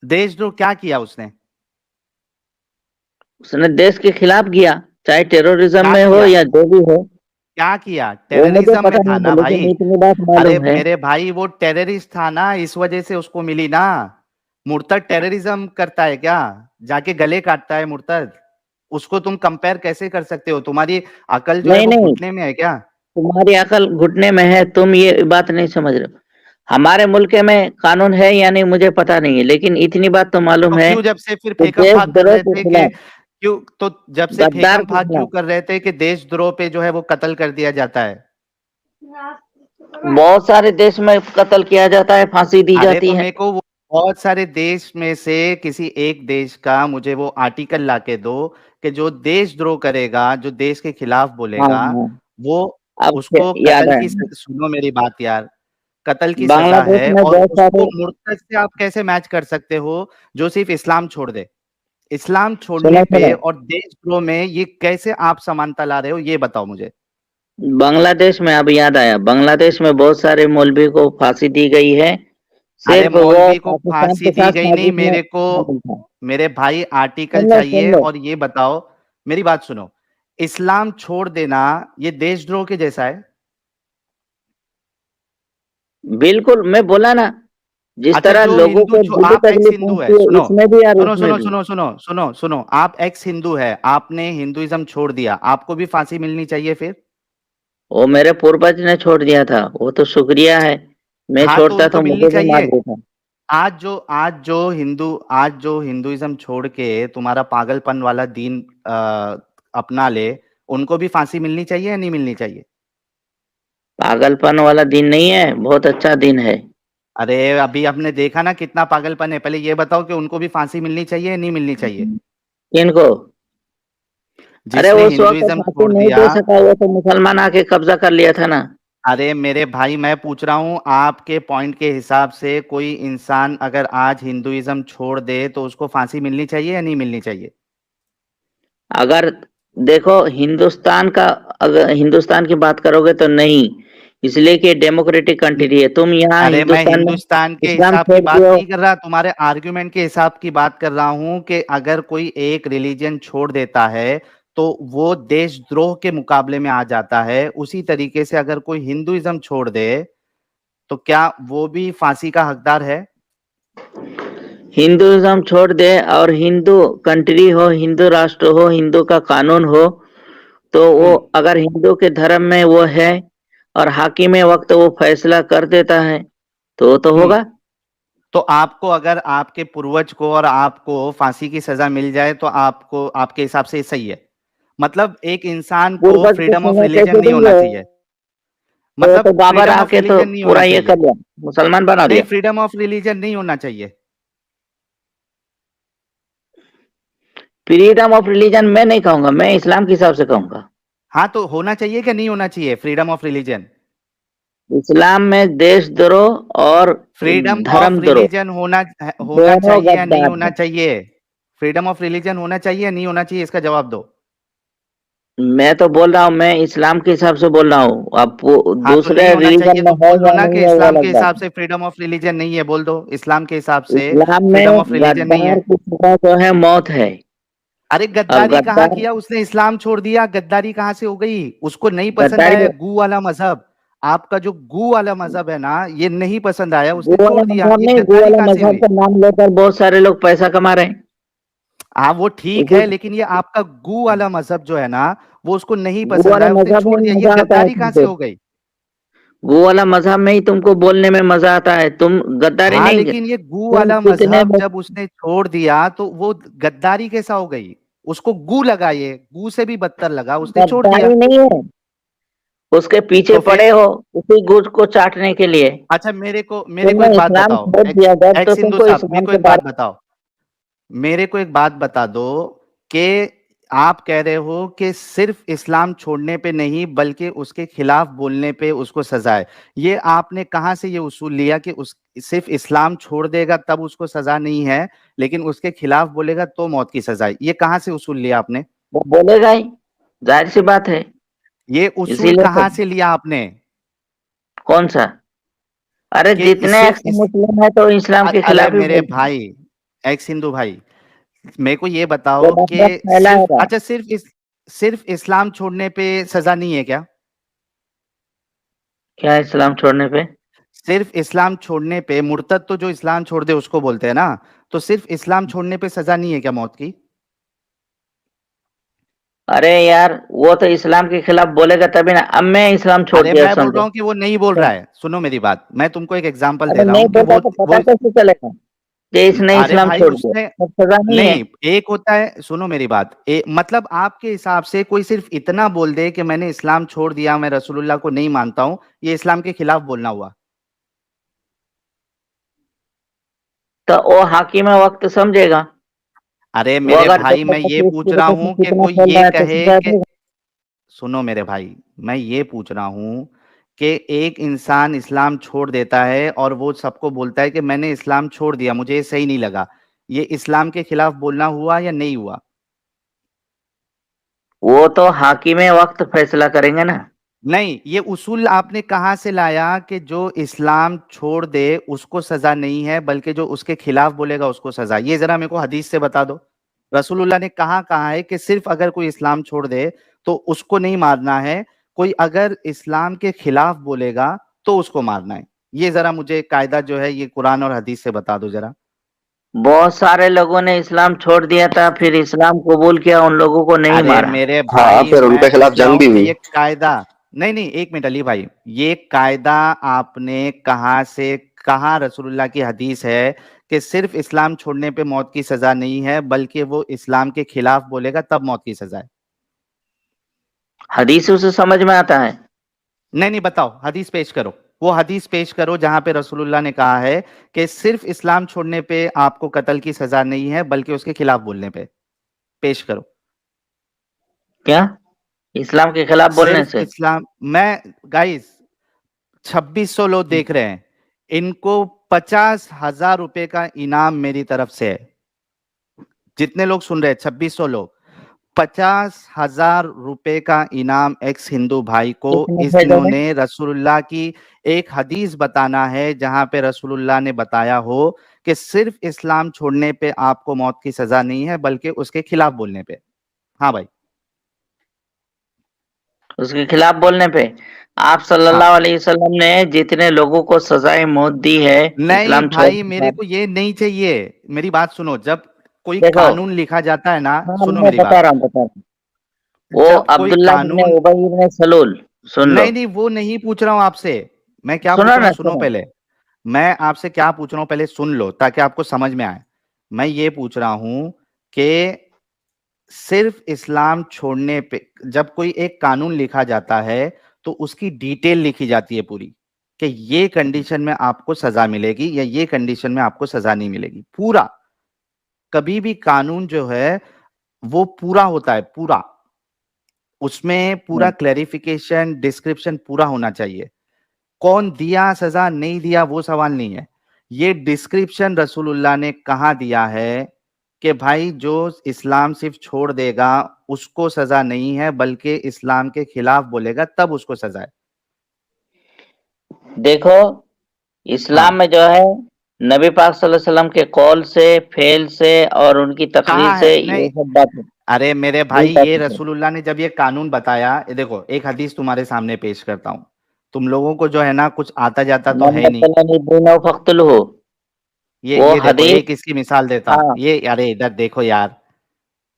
देशद्रोह क्या किया उसने? उसने देश के खिलाफ किया, चाहे टेररिज्म क्या में हो किया? या जो भी हो। क्या किया? वो मुझे टेररिज्म में पता था नहीं ना है, लेकिन भाई। इतनी बात अरे मालूम है। मेरे भाई, वो टेररिस्ट था ना, इस वजह से उसको मिली ना। मुर्तद टेररिज्म करता है क्या? जाके गले काटता है मुर्तद। उसको तुम कंपेयर कैसे कर सकते हो? तुम्हारी अकल जो है नहीं वो नहीं, घुटने में है क्या? तुम्हारी अकल घुटने में है, तुम ये बात नहीं समझ रहे हो। हमारे मुल्क में कानून है या नहीं मुझे पता नहीं है, लेकिन इतनी बात तो मालूम तो है क्यों जब से फिर कि फेकम भाग कर देशद्रोह रहे के थे कि खिलाफ, क्यों? तो जब से गद्दार फेकम के भाग क्यों खिलाफ कर रहे थे कि देशद्रोह पे जो है वो कत्ल कर दिया जाता है? बहुत सारे देश में कत्ल किया जाता है, फांसी दी अरे जाती तो है। मेरे को वो बहुत सारे देश में से किसी एक देश का मुझे वो आर्टिकल लाके दो कि जो देशद्रोह करेगा, जो देश के खिलाफ हाँ बोलेगा, हाँ, वो अब उसको याद कत्ल है। की सुनो मेरी बात यार, कत्ल की सजा बांग्लादेश है। में और बहुत उसको सारे, मुर्तद से आप कैसे मैच कर सकते हो जो सिर्फ इस्लाम छोड़ दे? इस्लाम छोड़ने सुनो पे सुनो, और देशद्रोह में ये कैसे आप समानता ला रहे हो, ये बताओ मुझे। बांग्लादेश में अब याद आया, बांग्लादेश में बहुत सारे मौलवी को फांसी दी गई है, अरे सिर्फ वो मौलवी को पाकिस्तान फांसी के दी साथ गई नहीं, साजिश में मेरे को शामिल था। मेरे भाई आर्टिकल सुन चाहिए। लो, और ये बताओ, मेरी बात सुनो, इस्लाम छोड़ देना ये देशद्रोह के जैसा है? बिल्कुल, मैं बोला ना, जिस अच्छा, तरह जो लोगों हिंदू को दिली आप एक्स तकलीफ हिंदू है, पहुंचती है, सुनो इसमें भी और सुनो उसमें सुनो भी। सुनो सुनो सुनो सुनो, आप एक्स हिंदू है, आपने हिंदुइज्म छोड़ दिया, आपको भी फांसी मिलनी चाहिए फिर। वो मेरे पूर्वज ने छोड़ दिया था, वो तो शुक्रिया है। मैं हाँ तो छोड़ता उनको तो मिलनी मुझे भी मार चाहिए। देता। आज जो हिंदुइज्म छोड़ के तुम्हारा पागलपन वाला दीन अपना ले, उनको भी फांसी मिलनी चाहिए या नहीं मिलनी चाहिए? पागलपन वाला दिन नहीं है, बहुत अच्छा दिन है। अरे अभी आपने देखा ना कितना पागलपन है। पहले ये बताओ कि उनको भी फांसी मिलनी चाहिए या नहीं मिलनी चाहिए? किनको? अरे जिसने उस वक्त हिंदुइज्म फांसी छोड़ नहीं दिया। दे सका, वो तो मुसलमान आके कब्जा कर लिया था ना। अरे मेरे भाई, मैं पूछ रहा हूँ आपके पॉइंट के हिसाब से, कोई इंसान अगर आज हिंदुइज्म छोड़ दे तो उसको फांसी मिलनी चाहिए या नहीं मिलनी चाहिए? अगर देखो, हिंदुस्तान का, अगर हिंदुस्तान की बात करोगे तो नहीं, इसलिए कि डेमोक्रेटिक कंट्री है। तुम यहाँ अरे मैं हिंदुस्तान में हिंदुस्तान के इस्लाम हिसाब की छोड़ बात दियो। नहीं कर रहा, तुम्हारे आर्गुमेंट के हिसाब की बात कर रहा हूं कि अगर कोई एक रिलीजन छोड़ देता है तो वो देशद्रोह के मुकाबले में आ जाता है। उसी तरीके से अगर कोई हिंदुइज्म छोड़ दे तो क्या वो भी फांसी का हकदार है? हिंदुइज्म छोड़ दे और हिंदू कंट्री हो, हिंदू राष्ट्र हो, हिंदू का कानून हो, तो वो हम्म अगर हिंदू के धर्म में वो है और हाकिम वक्त वो फैसला कर देता है, तो वो तो हम्म होगा। तो आपको, अगर आपके पूर्वज को और आपको फांसी की सजा मिल जाए तो आपको, आपके हिसाब से ये सही है? मतलब एक इंसान को पूर्वज को फ्रीडम ऑफ सुना रिलीजन कैसे नहीं होना देंगे? चाहिए? तो मतलब बाबर फ्रीडम ऑफ आके तो रिलीजन नहीं पूरा होना ये चाहिए? कर दिया, मुसलमान बना नहीं, दिया। फ्रीडम ऑफ रिलीजन नहीं होना चाहिए? फ्रीडम ऑफ रिलीजन मैं नहीं कहूंगा, मैं इस्लाम के हिसाब से कहूंगा। हाँ तो होना चाहिए कि नहीं होना चाहिए फ्रीडम ऑफ रिलीजन? इस्लाम में देशद्रोह और फ्रीडम ऑफ धर्मद्रोह रिलीजन होना दोनों चाहिए या नहीं गद्दार होना है। चाहिए? फ्रीडम ऑफ रिलीजन होना चाहिए या नहीं होना चाहिए, इसका जवाब दो। मैं तो बोल रहा हूँ, मैं इस्लाम के हिसाब से बोल रहा हूँ, अब वो हाँ तो नहीं दूसरे होना रिलीजन चाहिए में तो है बोल दो या ना नहीं कि है, वो इस्लाम के अलग बात हिसाब से फ्रीडम ऑफ रिलीजन नहीं है, बोल दो इस्लाम के हिसाब है। से इस्लाम फ्रीडम में ऑफ रिलीजन नहीं गद्दार है। की सजा जो है मौत है। अरे अब गद्दारी कहाँ गद्दार, किया उसने? इस्लाम छोड़ दिया, गद्दारी कहाँ से हो गई? उसको नहीं पसंद गद्दारी, आया गू वाला मजहब। आपका जो गू वाला मजहब है ना, ये नहीं पसंद आया, गो उसने वाला छोड़ दिया। मजहब ये नहीं, गो गद्दारी वाला कहाँ से मजहब हुई? का नाम लेकर बहुत सारे लोग पैसा कमा रहे हैं। हाँ वो ठीक उसी है, लेकिन ये आपका गू वाला मजहब जो है ना, वो उसको नहीं गो पसंद वाले आया, उसने मजहब में छोड़ ही दिया। ये मजा आता है गद्दारी कहाँ से तुमको, हो गई? गो वाला मजहब में ही तुमको बोलने में मजा आता है, तुम गद्दारी हाँ नहीं। लेकिन ये गू तुम वाला कितने मजहब जब उसने छोड़ दिया तो वो गद्दारी कैसा हो गई? उसको गू लगा, ये गू से भी बदतर लगा, उसने छोड़ दिया। गद्दारी नहीं है, उसके पीछे तो फिर पड़े हो उसी गुट को चाटने के लिए। अच्छा मेरे को तुमने एक बात इस्लाम बताओ, छोड़ दिया जब, तो एक्स हिंदू तुमको साहब मेरे इस्लाम को के एक बात बारे बताओ, मेरे को एक बात बता दो कि आप कह रहे हो कि सिर्फ इस्लाम छोड़ने पे नहीं बल्कि उसके खिलाफ बोलने पे उसको सजा है। ये आपने कहाँ से ये उसूल लिया कि उस सिर्फ इस्लाम छोड़ देगा तब उसको सजा नहीं है, लेकिन उसके खिलाफ बोलेगा तो मौत की सजा है? ये कहाँ से उसूल लिया आपने? वो बोलेगा ही, जाहिर सी बात है। ये उसूल इसीलिए तो। कहाँ से लिया आपने कौन सा? अरे कि जितने सिर्फ एक्स मुस्लिम है तो इस्लाम के अरे खिलाफ ही मेरे बोलते हैं। भाई, एक्स हिंदू भाई, मेरे को ये वो बताओ कि नफरत सिर्फ फैलाएगा। अच्छा सिर्फ इस्लाम छोड़ने पे सजा नहीं है क्या? क्या इस्लाम छोड़ने पे? सिर्फ इस्लाम छोड़ने पे, मुर्तद तो जो इस्लाम छोड़ दे उसको बोलते हैं ना, तो सिर्फ इस्लाम छोड़ने पे सजा नहीं है क्या मौत की? अरे यार, वो तो इस्लाम के खिलाफ बोलेगा तभी ना। अब मैं इस्लाम छोड़ अरे दिया मैं बोल रहा समझो। हूँ कि वो नहीं बोल रहा तो- है, सुनो मेरी बात, मैं तुमको एक एग्जांपल दे अरे रहा नहीं हूँ कि बोला तो वो पता कैसे चलेगा कि इसने अरे इस्लाम भाई छोड़ दिया? उसने तो सजा नहीं है। नहीं, एक होता है, सुनो मेरी बात, मतलब आपके हिसाब से कोई सिर्फ इतना बोल दे कि मैंने इस्लाम छोड़ दिया, मैं रसूलुल्लाह को नहीं मानता हूँ, ये इस्लाम के खिलाफ बोलना हुआ? तो वो हाकिम वक्त समझेगा। अरे वो मेरे अगर भाई मैं देखा ये कि इस पूछ रहा तरीके से हूं कि कितना कोई फैल ये रहा है तो कहे सजा कि देगा। सुनो मेरे भाई, मैं ये पूछ रहा हूं कि एक इंसान इस्लाम छोड़ देता है और वो सबको बोलता है कि मैंने इस्लाम छोड़ दिया, मुझे ये सही नहीं लगा, ये इस्लाम के खिलाफ बोलना हुआ या नहीं हुआ? वो तो हाकिम वक्त फैसला करेंगे ना। नहीं, ये उसूल आपने कहाँ से लाया कि जो इस्लाम छोड़ दे उसको सजा नहीं है बल्कि जो उसके खिलाफ बोलेगा उसको सजा? ये जरा मेरे को हदीस से बता दो, रसूलुल्लाह ने कहाँ कहा है कि सिर्फ अगर कोई इस्लाम छोड़ दे तो उसको नहीं मारना है, कोई अगर इस्लाम के खिलाफ बोलेगा तो उसको मारना है? ये जरा मुझे कायदा जो है ये कुरान और हदीस से बता दो जरा। बहुत सारे लोगों ने इस्लाम छोड़ दिया था, फिर इस्लाम कबूल किया, उन लोगों को नहीं अरे मारा। मेरे हाँ भाई फिर मैं उनके खिलाफ पूछ रहा जंग हूँ भी कि हुई। ये कायदा, नहीं नहीं एक मिनट अली भाई, ये कायदा आपने कहाँ से, कहाँ रसूलुल्लाह की हदीस है कि सिर्फ इस्लाम छोड़ने पे मौत की सजा नहीं है बल्कि वो इस्लाम के खिलाफ बोलेगा तब मौत की सजा है? हदीस उसे समझ में आता है। नहीं नहीं बताओ, हदीस पेश करो, वो हदीस पेश करो जहां पे रसूलुल्लाह ने कहा है कि सिर्फ इस्लाम छोड़ने पे आपको कत्ल की सजा नहीं है बल्कि उसके खिलाफ बोलने पे। पेश करो। क्या? इस्लाम के खिलाफ बोलने सिर्फ से? इस्लाम, मैं गाइस 2600 लोग देख रहे हैं, इनको 50,000 रुपए का इनाम मेरी तरफ से है। जितने लोग सुन रहे हैं 2600 लोग, 50,000 रुपए का इनाम एक्स हिंदू भाई को। किसने इस भेजा है? इन्होंने रसूलुल्लाह की एक हदीस बताना है जहां पे रसूलुल्लाह ने बताया हो कि सिर्फ इस्लाम छोड़ने पे आपको मौत की सजा नहीं है बल्कि उसके खिलाफ बोलने पे। हाँ भाई। उसके खिलाफ बोलने पे आप हाँ, सल्लल्लाहु अलैहि वसल्लम ने जितने लोगों को सजाए मौत दी है नहीं इस्लाम भाई छोड़ने मेरे पर। को ये नहीं चाहिए, मेरी बात सुनो, जब कोई देखो, कानून लिखा जाता है ना, हाँ सुनो मैं मेरी बता बात, रहा हूँ, बता रहा हूँ। वो जब कोई अब्दुल्ला इब्ने कानून, उबई इब्ने सलूल, सुन लो। नहीं नहीं वो नहीं पूछ रहा हूं आपसे, मैं क्या सुनो पूछ रहा ना, हूं सुनो सुनो। पहले, मैं आपसे क्या पूछ रहा हूं पहले सुन लो ताकि आपको समझ में आए। मैं ये पूछ रहा हूं कि सिर्फ इस्लाम छोड़ने पे जब कोई एक कानून लिखा जाता है तो उसकी डिटेल लिखी जाती है पूरी, कि ये कंडीशन में आपको सजा मिलेगी या ये कंडीशन में आपको सजा नहीं मिलेगी, पूरा। कभी भी कानून जो है वो पूरा होता है, पूरा, उसमें पूरा क्लैरिफिकेशन डिस्क्रिप्शन पूरा होना चाहिए। कौन दिया सजा नहीं दिया वो सवाल नहीं है, ये डिस्क्रिप्शन रसूलुल्लाह ने कहाँ दिया है कि भाई जो इस्लाम सिर्फ छोड़ देगा उसको सजा नहीं है बल्कि इस्लाम के खिलाफ बोलेगा तब उसको सजा है? देखो, इस्लाम हाँ, में जो है नबी पाक सल्लल्लाहु अलैहि वसल्लम के कौल से, फेल से और उनकी तकरीर कहाँ है? से नहीं, ये सब बातें अरे मेरे नहीं भाई ये पाती है। रसूलुल्लाह ने जब ये कानून बताया, ये देखो एक हदीस तुम्हारे सामने पेश करता हूं, तुम लोगों को जो है ना कुछ आता जाता तो मन है नहीं। बदलनी दीनो फख्तुलहु। वो ये देखो हदीस। एक इसकी मिसाल देता हूँ, हाँ, ये अरे इधर देखो यार,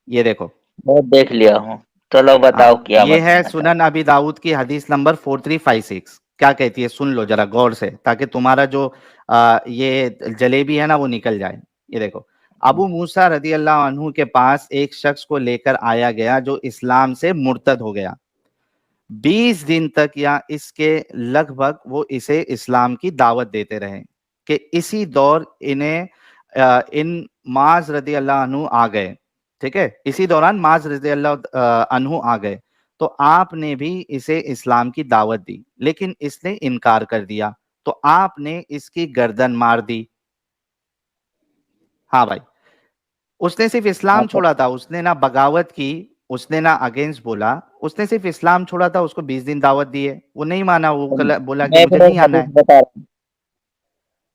ये देखो। वो देख लिया हूँ। चलो बताओ हाँ, क्या ये है बताना सुनन चाहते अबी दाऊद की हदीस नंबर 4356, क्या कहती है सुन लो जरा गौर से ताकि तुम्हारा जो ये जलेबी है ना वो निकल जाए। ये देखो, हो। अबू मूसा रदी अल्लाह अन्हु के पास एक शख्स को लेकर आया गया जो इस्लाम से मुर्तद हो गया। 20 दिन तक या इसके लगभग वो इसे इस्लाम की दावत देते रहे कि इसी दौर इन्हें इन माज रदी अल्लाह अन्हु आ गए, ठीक है, इसी दौरान माज रदी अल्लाह अन्हु आ गए, तो आपने भी इसे इस्लाम की दावत दी, लेकिन इसने इनकार कर दिया, तो आपने इसकी गर्दन मार दी। हाँ भाई, उसने सिर्फ इस्लाम छोड़ा था, उसने ना बगावत की, उसने ना अगेंस्ट बोला, उसने सिर्फ इस्लाम छोड़ा था, उसको 20 दिन दावत दी है, वो नहीं माना, वो बोला कि मैं मुझे भी नहीं एक आना हदीस है। बता रहा हूँ,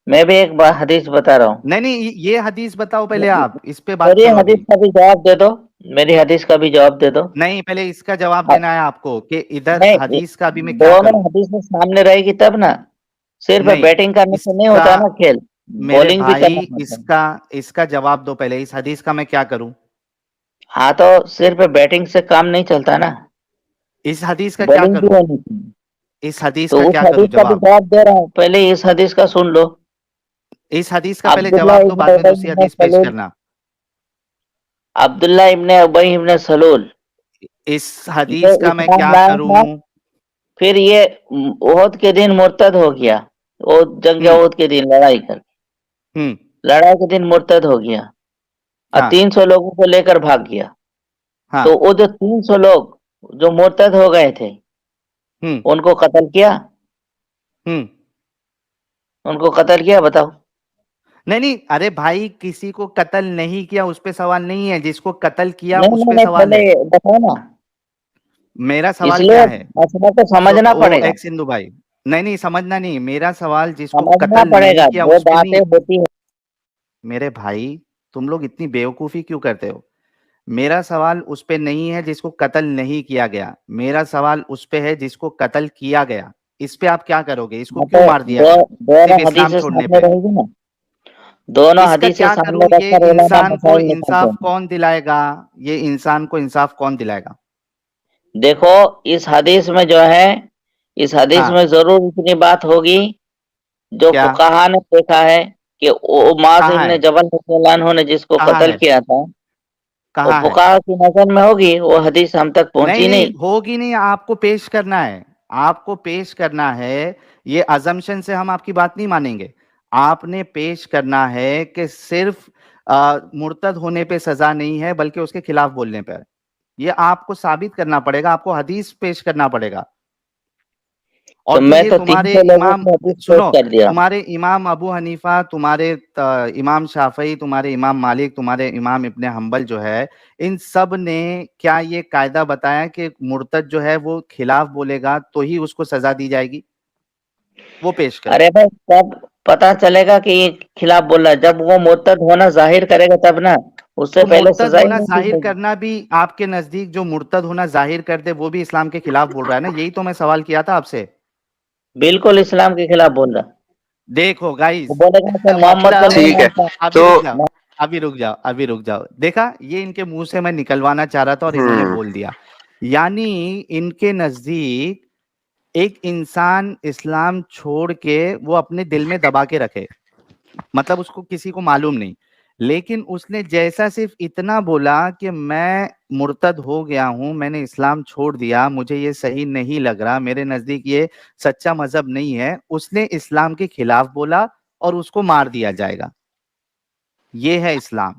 मैं भी एक हदीस बता रहा हूँ। नहीं नहीं, ये हदीस बताओ पहले, आप इस पे बात मेरी करो हदीस अभी। का भी जवाब दे दो, मेरी हदीस का भी जवाब दे दो। नहीं, पहले इसका जवाब अब देना है आपको कि इधर नहीं, हदीस का भी मैं क्या दोनों करूं। हदीसें सामने रहेगी तब ना, सिर्फ नहीं, बैटिंग करने से नहीं इसका होता है ना खेल, मेरे बॉलिंग भी भाई, करना पड़ता है। इसका जवाब दो पहले, इस हदीस का मैं क्या करूं। हाँ तो सिर्फ बैटिंग से काम नहीं चलता ना, इस हदीस का क्या बॉलिंग भी करूं, होनी चाहिए। इस हदीस तो का उस क्या करूं हदीस का भी जवाब। जवाब दे रहा हूँ, पहले इस हदीस का सुन लो। इस हदीस का पहले अब्दुल्ला जवाब दो, इब्न बाद में उबई दूसरी इब्न हदीस पेश सलूल, करना। अब्दुल्ला इब्न उबई इब्न सलूल, इस ये हदीस का मैं इस्लाम क्या लाया था, करूं। फिर ये ओहद के दिन मुर्तद हो गया, वो जंग हम्म ओहद के दिन लड़ाई कर, हम्म लड़ाई के दिन मुर्तद हो गया और हाँ 300 लोगों को लेकर भाग गया। हाँ। तो वो जो 300 लोग जो मुर्तद हो गए थे, हम्म उनको कत्ल किया, हम्म उनको कत्ल किया, बताओ। नहीं नहीं, अरे भाई, किसी को कत्ल नहीं किया उस पे सवाल नहीं है, जिसको कत्ल किया नहीं उस नहीं पे नहीं, सवाल पहले है। बताओ ना, मेरा सवाल इसलिए क्या है। मसला को समझना ओ पड़ेगा, एक सिंधु भाई, नहीं नहीं, समझना नहीं, मेरा सवाल जिसको समझना कत्ल नहीं पड़ेगा, किया वो उस पे बातें नहीं। होती है। मेरे भाई, तुम लोग इतनी बेवकूफी क्यों करते हो। मेरा सवाल उस पे नहीं है जिसको कत्ल नहीं किया गया, मेरा सवाल उस पे है जिसको कत्ल किया गया। इस पे आप क्या करोगे, इसको हाँ क्यों तो मार दिया दो, गया दोनों सिर्फ इस्लाम हदीसें छोड़ने सामने पे। रहेगी ना, दोनों इसका हदीसें क्या सामने करूं, ये रखकर उलमा इंसान को मसाइल निकालते इंसाफ हैं। कौन दिलाएगा, ये इंसान को इंसाफ कौन दिलाएगा। देखो, इस हदीस में जो है, इस हदीस हाँ, में जरूर इतनी बात होगी, जो क्या, फुकाहा ने देखा है कि वो माज कहाँ इब्न है, जबल रज़ियल्लाहु अन्हु ने जिसको कहाँ कत्ल है, किया था, वो कहाँ है। फुकाहा की नजर में होगी, वो हदीस हम तक नहीं पहुंची नहीं नहीं। होगी, नहीं, आपको पेश करना है, आपको पेश करना है। ये अजम्पशन से हम आपकी बात नहीं मानेंगे। आपने पेश करना है कि सिर्फ मुर्तद होने पे सजा नहीं है, बल्कि उसके खिलाफ बोलने पर। ये आपको साबित करना पड़ेगा, आपको हदीस पेश करना पड़ेगा। तो और जो मैं ये तो तुम्हारे 300 लोगों इमाम, की हदीस पेश सुनो, कर दिया। तुम्हारे इमाम अबू हनीफा, तुम्हारे इमाम शाफई, तुम्हारे इमाम मालिक, तुम्हारे इमाम इब्ने हंबल जो है, इन सब ने क्या ये कायदा बताया कि मुर्तद जो है वो खिलाफ बोलेगा तो ही उसको सजा दी जाएगी। वो पेश करो। अरे भाई, तब पता चलेगा कि ये खिलाफ बोल रहा है, जब वो मुर्तद होना जाहिर करेगा तब ना, उससे तो पहले मुर्तद सजा ही होना नहीं दी जाहिर जाएगी। करना भी आपके नजदीक, जो मुर्तद होना जाहिर कर दे वो भी इस्लाम के खिलाफ बोल रहा है ना, यही तो मैं सवाल किया था आपसे। बिल्कुल इस्लाम के खिलाफ बोल रहा। देखो वो गाइस, बोलेगा कि मोहम्मद को मतलब, नहीं ठीक है। मानता। अभी तो रुक जाओ, अभी रुक जाओ, अभी रुक जाओ, देखा, ये इनके मुंह से मैं निकलवाना चाह रहा था और इन्होंने हम्म बोल दिया। यानी इनके नजदीक एक इंसान इस्लाम छोड़ के वो अपने दिल में दबा के रखे, मतलब उसको किसी को मालूम नहीं, लेकिन उसने जैसा सिर्फ इतना बोला कि मैं मुर्तद हो गया हूं, मैंने इस्लाम छोड़ दिया, मुझे ये सही नहीं लग रहा, मेरे नजदीक ये सच्चा मजहब नहीं है, उसने इस्लाम के खिलाफ बोला और उसको मार दिया जाएगा। ये है इस्लाम,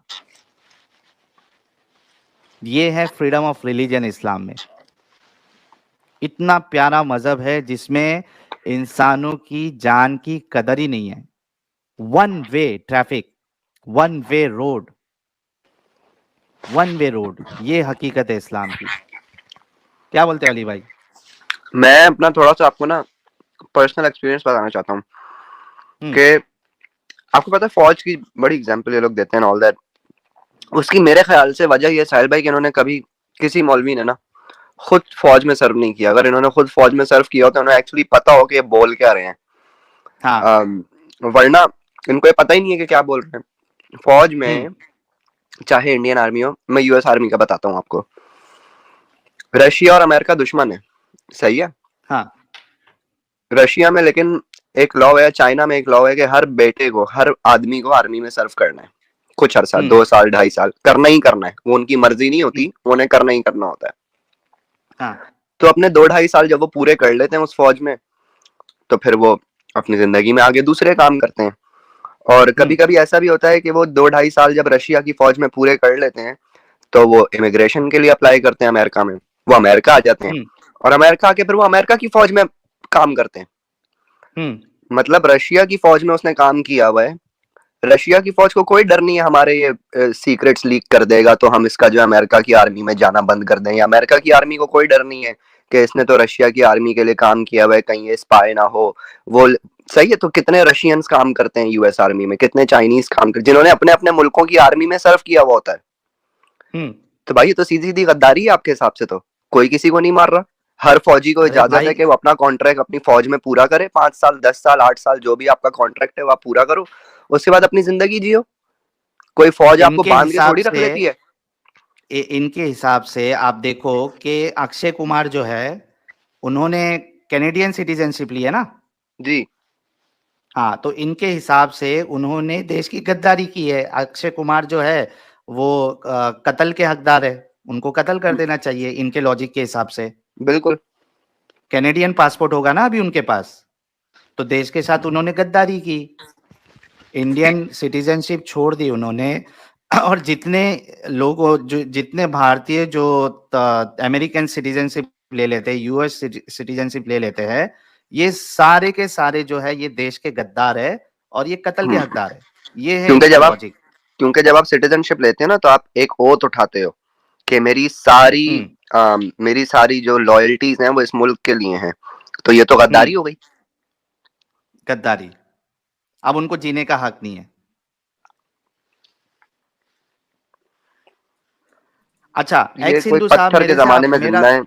ये है फ्रीडम ऑफ रिलीजन इस्लाम में। इतना प्यारा मजहब है जिसमें इंसानों की जान की कदर ही नहीं है। One way traffic, one way road, one way road, ये हकीकत है इस्लाम की। क्या बोलते हो अली भाई। मैं अपना थोड़ा सा आपको ना पर्सनल एक्सपीरियंस बताना चाहता हूँ कि आपको पता है फौज की बड़ी एग्जांपल ये लोग देते हैं ऑल दैट। उसकी मेरे ख्याल से वजह ये साहिल भाई कि इन्होंने कभी किसी मौलवी ने ना खुद फौज में सर्व नहीं किया। अगर इन्होंने खुद फौज में सर्व किया हो तो उन्हें एक्चुअली पता हो कि ये बोल क्या रहे हैं। हाँ, वरना इनको ये पता ही नहीं है कि क्या बोल रहे हैं। फौज में चाहे इंडियन आर्मी हो, मैं यूएस आर्मी का बताता हूँ आपको। रशिया और अमेरिका दुश्मन है, सही है। हाँ, रशिया में लेकिन एक लॉ है, चाइना में एक लॉ है कि हर बेटे को, हर आदमी को आर्मी में सर्व करना है कुछ अरसा, 2 साल 2.5 साल करना ही करना है। वो उनकी मर्जी नहीं होती, उन्हें करना ही करना होता है। हाँ, तो अपने 2-2.5 साल जब वो पूरे कर लेते हैं उस फौज में, तो फिर वो अपनी जिंदगी में आगे दूसरे काम करते हैं। और कभी कभी ऐसा भी होता है कि वो 2-2.5 साल जब रशिया की फौज में पूरे कर लेते हैं, तो वो इमिग्रेशन के लिए अप्लाई करते हैं अमेरिका में, वो अमेरिका आ जाते हैं, और अमेरिका आके फिर वो अमेरिका की फौज में काम करते हैं। मतलब रशिया की फौज में उसने काम किया हुआ है, रशिया की फौज को कोई डर नहीं है हमारे ये सीक्रेट्स लीक कर देगा तो हम इसका जो अमेरिका की आर्मी में जाना बंद कर दें, या अमेरिका की आर्मी को कोई डर नहीं है कि इसने तो रशिया की आर्मी के लिए काम किया हुआ है, कहीं ये स्पाई ना हो। वो सही है, तो कितने रशियंस काम करते हैं यूएस आर्मी में, कितने चाइनीज काम करते, जिन्होंने अपने अपने मुल्कों की आर्मी में सर्व किया हुआ होता है। तो भाई ये तो सीधी सीधी गद्दारी है आपके हिसाब से। तो कोई किसी को नहीं मार रहा, हर फौजी को इजाजत है कि वो अपना कॉन्ट्रैक्ट अपनी फौज में पूरा करे, 5 साल 10 साल 8 साल जो भी आपका कॉन्ट्रैक्ट है वो आप पूरा करो, उसके बाद अपनी जिंदगी जियो। कोई फौज आपको बांध के थोड़ी रख लेती है। इनके हिसाब से आप देखो कि अक्षय कुमार जो है उन्होंने कैनेडियन सिटीजनशिप ली है ना जी। हाँ, तो इनके हिसाब से उन्होंने देश की गद्दारी की है। अक्षय कुमार जो है वो कत्ल के हकदार है, उनको कत्ल कर देना चाहिए इनके लॉजिक के हिसाब से। बिल्कुल। कैनेडियन पासपोर्ट होगा ना अभी उनके पास, तो देश के साथ उन्होंने गद्दारी की, इंडियन सिटीजनशिप छोड़ दी उन्होंने। और जितने लोग जो जितने भारतीय जो अमेरिकन सिटीजनशिप ले लेते हैं, यूएस सिटीजनशिप ले लेते हैं, ये सारे के सारे जो है ये देश के गद्दार है और ये कत्ल के हकदार है। ये है लॉजिक। क्योंकि जब आप सिटीजनशिप लेते हैं ना तो आप एक ओथ उठाते हो कि मेरी सारी जो लॉयल्टीज हैं वो इस मुल्क के लिए हैं, तो ये तो गद्दारी हो गई। गद्दारी। अब उनको जीने का हक नहीं है। अच्छा, एक्स हिंदू साहब मेरे जमाने में जिंदा है।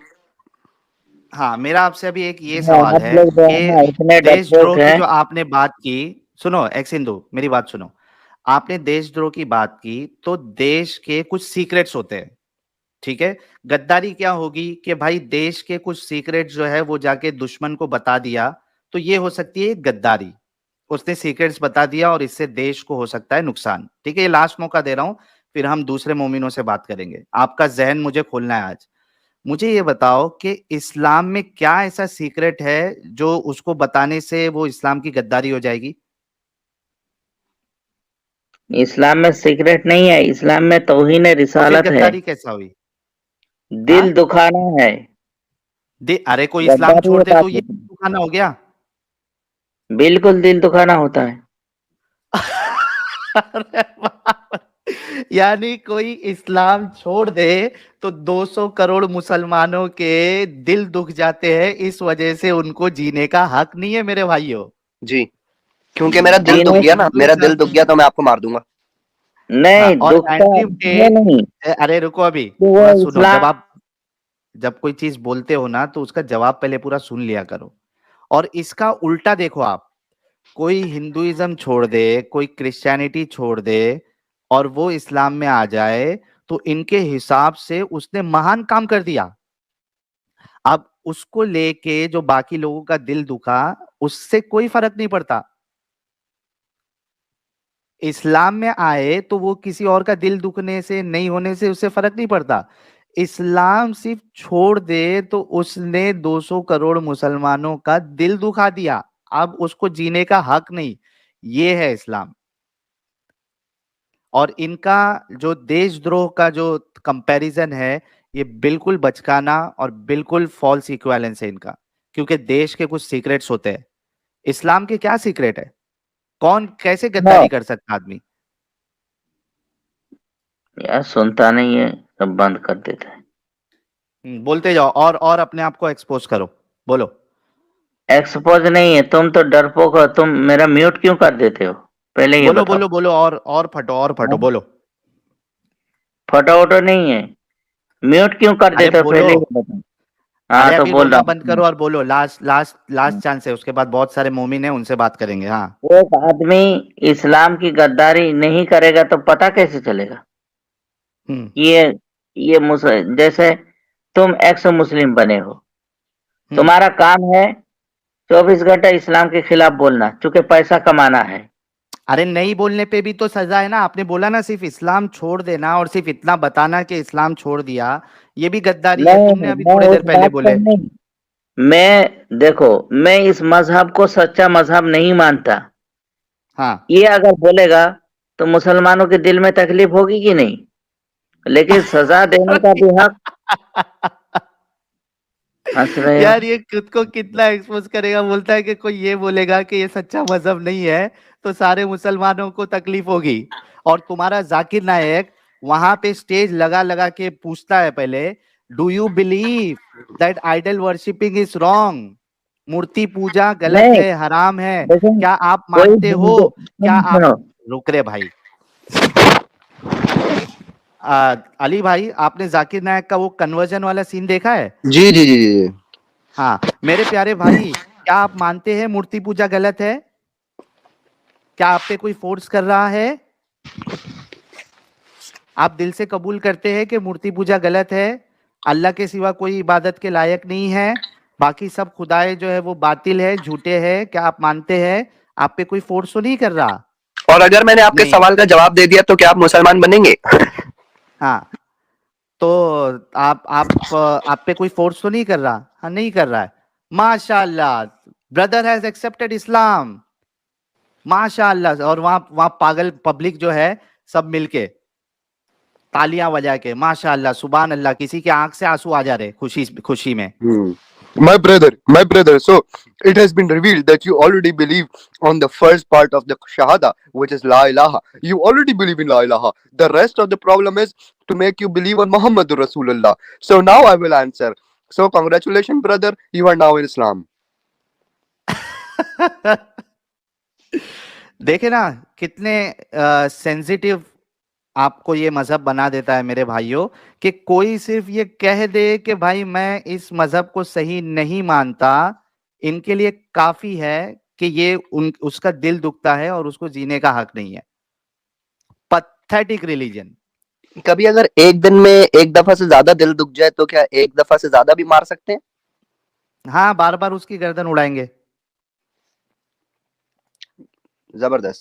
हाँ, मेरा आपसे अभी एक ये सवाल है कि देशद्रोह की जो आपने बात की, सुनो एक्स हिंदू मेरी बात सुनो, आपने देशद्रोह की बात की तो देश के कुछ सीक्रेट्स होते हैं, ठीक है। गद्दारी क्या होगी कि भाई देश के कुछ सीक्रेट्स जो है वो जाके दुश्मन को बता दिया, तो ये हो सकती है गद्दारी। उसने सीक्रेट्स बता दिया और इससे देश को हो सकता है नुकसान, ठीक है। ये लास्ट मौका दे रहा हूं, फिर हम दूसरे मोमिनों से बात करेंगे। आपका जहन मुझे खोलना है आज। मुझे ये बताओ कि इस्लाम में क्या ऐसा सीक्रेट है जो उसको बताने से वो इस्लाम की गद्दारी हो जाएगी? इस्लाम में सीक्रेट नहीं है, इस्लाम में तौहीन रिसालत है। गद्दारी कैसा हुई? दिल दुखाना है। अरे कोई इस्लाम छोड़ दे तो ये दुखाना हो गया? बिल्कुल दिल दुखाना होता है। यानी कोई इस्लाम छोड़ दे तो 200 करोड़ मुसलमानों के दिल दुख जाते हैं, इस वजह से उनको जीने का हक नहीं है मेरे भाइयों। जी, क्योंकि मेरा दिल दुख गया ना, मेरा दिल दुख गया तो मैं आपको मार दूंगा। नहीं, नहीं। अरे रुको अभी सुनो, जब कोई चीज बोलते हो ना तो उसका जवाब पहले पूरा सुन लिया करो। और इसका उल्टा देखो आप, कोई हिंदुइज्म छोड़ दे, कोई क्रिश्चियनिटी छोड़ दे और वो इस्लाम में आ जाए तो इनके हिसाब से उसने महान काम कर दिया। अब उसको लेके जो बाकी लोगों का दिल दुखा, उससे कोई फर्क नहीं पड़ता। इस्लाम में आए तो वो किसी और का दिल दुखने से नहीं होने से उससे फर्क नहीं पड़ता। इस्लाम सिर्फ छोड़ दे तो उसने 200 करोड़ मुसलमानों का दिल दुखा दिया, अब उसको जीने का हक नहीं। ये है इस्लाम। और इनका जो देशद्रोह का जो कंपैरिजन है ये बिल्कुल बचकाना और बिल्कुल फॉल्स इक्विवेलेंस है इनका, क्योंकि देश के कुछ सीक्रेट्स होते हैं। इस्लाम के क्या सीक्रेट है? कौन कैसे गद्दारी कर सकता आदमी? यार सुनता नहीं है, सब बंद कर देता है। बोलते जाओ और अपने आप को एक्सपोज करो, बोलो। एक्सपोज नहीं है, तुम तो डरपोक हो, तुम मेरा म्यूट क्यों कर देते हो? पहले ये बोलो बताओ। बोलो बोलो और फटो बोलो। फटो नहीं है, म्यूट क्यों कर देते हो? पहले ये बताओ। हाँ तो बोल रहा, बंद करो और बोलो। लास्ट चांस है, उसके बाद बहुत सारे मोमिन है, उनसे बात करेंगे। हाँ, एक आदमी इस्लाम की गद्दारी नहीं करेगा तो पता कैसे चलेगा? ये जैसे तुम एक्स मुस्लिम बने हो, तुम्हारा काम है 24 घंटे इस्लाम के खिलाफ बोलना, चूंकि पैसा कमाना है। अरे नहीं बोलने पे भी तो सजा है ना। आपने बोला ना सिर्फ इस्लाम छोड़ देना और सिर्फ इतना बताना कि इस्लाम छोड़ दिया, ये भी गद्दारी है। तुमने अभी मैं थोड़ी उस देर पहले बात बोले। पर नहीं, मैं देखो, मैं इस मजहब को सच्चा मजहब नहीं मानता। हाँ ये अगर बोलेगा तो मुसलमानों के दिल में तकलीफ होगी कि नहीं, लेकिन सजा देने का भी हक। हंस रहे हो? यार ये खुद को कितना एक्सपोज करेगा। बोलता है कि कोई ये बोलेगा कि ये सच्चा मजहब नहीं है तो सारे मुसलमानों को तकलीफ होगी। और तुम्हारा जाकिर नायक वहां पे स्टेज लगा लगा के पूछता है पहले, do you believe that idol worshipping is wrong? मूर्ति पूजा गलत नहीं, है, हराम है। देखो, क्या आप कोई मानते हो? क्या सुनो आप सुनो, रुक रहे भाई। अली भाई, आपने जाकिर नायक का वो कन्वर्जन वाला सीन देखा है? जी जी जी जी। हाँ मेरे प्यारे भाई, क्या आप मानते हैं मूर्ति पूजा गलत है? क्या आप पे कोई फोर्स कर रहा है? आप दिल से कबूल करते हैं कि मूर्ति पूजा गलत है, अल्लाह के सिवा कोई इबादत के लायक नहीं है, बाकी सब खुदाए जो है वो बातिल है, झूठे हैं? क्या आप मानते हैं? आप पे कोई फोर्स तो नहीं कर रहा? और अगर मैंने आपके नहीं। सवाल का जवाब दे दिया तो क्या आप मुसलमान बनेंगे? हाँ तो आप पे कोई फोर्स तो नहीं कर रहा? हाँ नहीं कर रहा है। माशाअल्लाह, ब्रदर हैज एक्सेप्टेड इस्लाम। माशाअल्लाह। और वहां वहां पागल पब्लिक जो है सब मिलके तालियां बजा के माशाअल्लाह सुभान अल्लाह, किसी के आंख से आंसू आ जा रहे खुशी खुशी में। My brother, so it has been revealed that you already believe on the first part of the Shahada, which is La ilaha. You already believe in La ilaha. The rest of the problem is to make you believe on Muhammadur Rasulullah. So now I will answer. So congratulations, brother, you are now in Islam. देखे ना कितने sensitive आपको ये मजहब बना देता है मेरे भाइयों, कि कोई सिर्फ ये कह दे कि भाई मैं इस मजहब को सही नहीं मानता, इनके लिए काफी है कि ये उसका दिल दुखता है और उसको जीने का हक नहीं है। Pathetic religion. कभी अगर एक दिन में एक दफा से ज्यादा दिल दुख जाए तो क्या एक दफा से ज्यादा भी मार सकते हैं? हाँ बार बार उसकी गर्दन उड़ाएंगे। जबरदस्त।